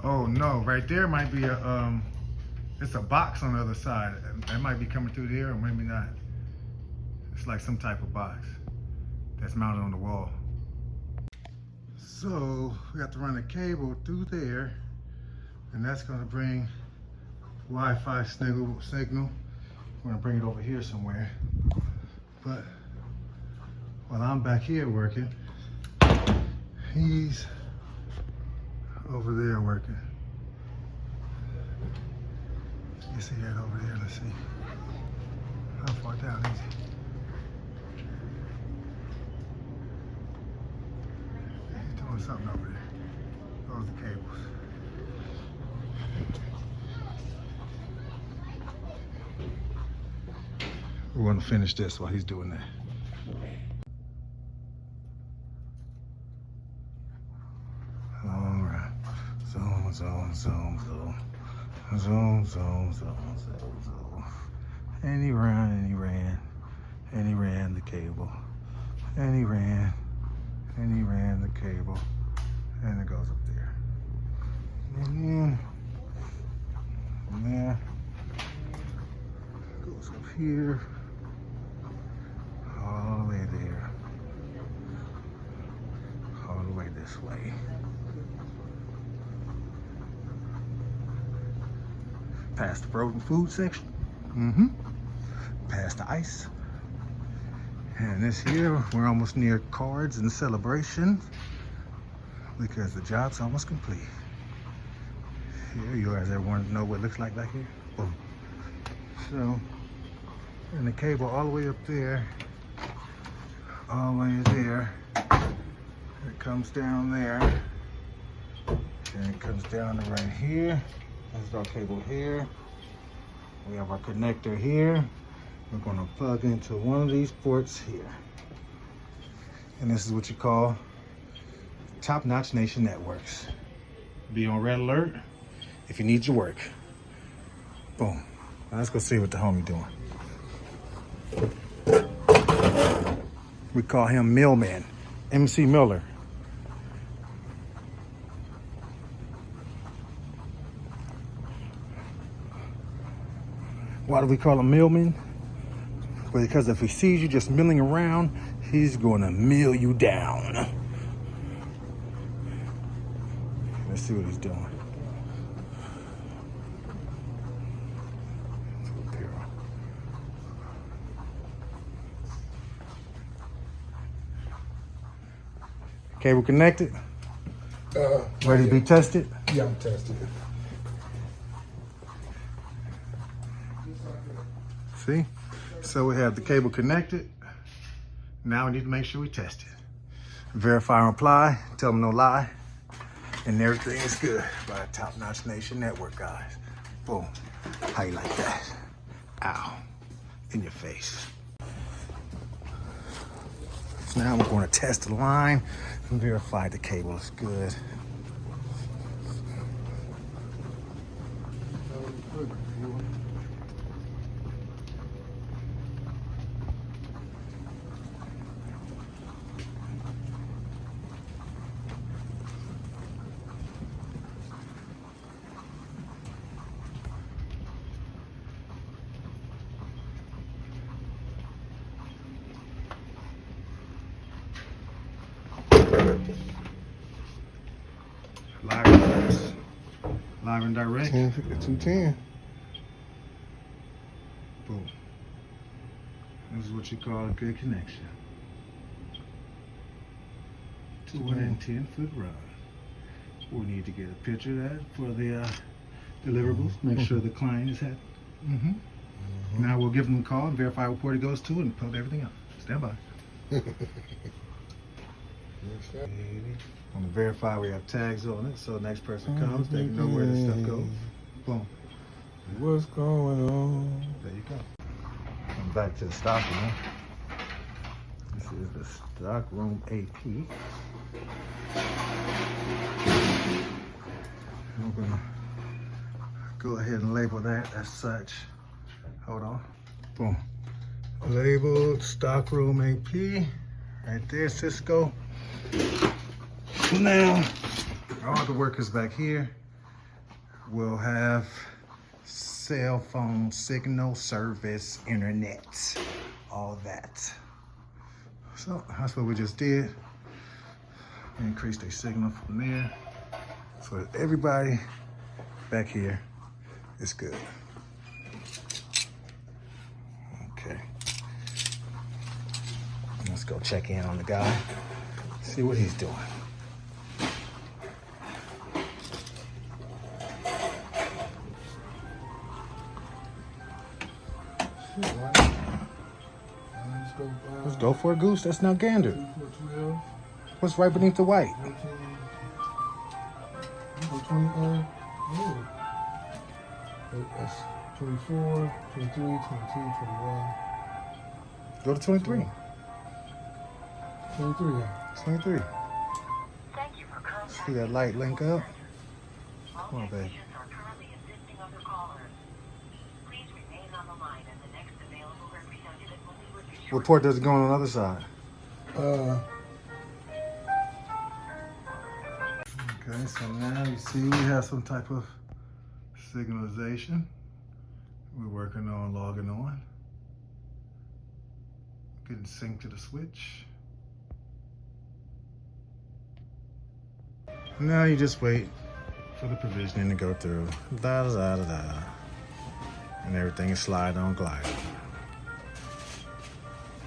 Oh no, right there might be a it's a box on the other side. That might be coming through there or maybe not. It's like some type of box that's mounted on the wall. So we have to run a cable through there, and that's gonna bring Wi-Fi signal. We're gonna bring it over here somewhere. But while I'm back here working, he's over there working. You see that over there? Let's see. How far down is it? He's doing something over there. Those are the cables. We're gonna finish this while he's doing that. All right. Zoom, zoom, zoom, zoom. Zoom, zoom, zoom, zoom, zoom. And he ran, and he ran, and he ran the cable. And he ran, and he ran the cable. And it goes up there. And then goes up here. All the way there. All the way this way. Past the frozen food section. Past the ice. And this here, we're almost near cards and celebrations because the job's almost complete. Here you guys ever want to know what it looks like back here? Boom. So, and the cable all the way up there, all the way there. It comes down there. And it comes down to right here. There's our cable here. We have our connector here. We're gonna plug into one of these ports here. And this is what you call Top Notch Nation Networks. Be on red alert if you need your work. Boom. Now let's go see what the homie doing. We call him Millman, MC Miller. Why do we call him Millman? Because if he sees you just milling around, he's gonna mill you down. Let's see what he's doing. Cable connected? Ready to be tested? Yeah, I'm tested. See? So we have the cable connected. Now we need to make sure we test it. Verify and reply, tell them no lie, and everything is good by Top Notch Nation Network, guys. Boom. How you like that? Ow. In your face. So now we're going to test the line and verify the cable is good. Live and direct. 105210. Boom. This is what you call a good connection. 210-foot run. We need to get a picture of that for the deliverables. Make sure the client is happy. Now we'll give them a call and verify what port it goes to and put everything up. Stand by. Want to verify we have tags on it, so the next person comes, they can know where the stuff goes. Boom. What's going on? There you go. Come back to the stock room. This is the stock room AP. I'm gonna go ahead and label that as such. Hold on. Boom. Labeled stock room AP. Right there, Cisco. Now, all the workers back here, will have cell phone signal service, internet, all that. So that's what we just did. We increased their signal from there. So everybody back here is good. Okay. Let's go check in on the guy, see what he's doing. Let's go for a goose. That's not gander. What's right beneath the white? 20, that's 24, 23, 22, 21. Go to 23. 23, yeah. 23. See that light link up? Come on, babe. What port does it go on the other side? Okay, so now you see we have some type of signalization. We're working on logging on. Getting synced to the switch. Now you just wait for the provisioning to go through. Da da da da da. And everything is slide on glide.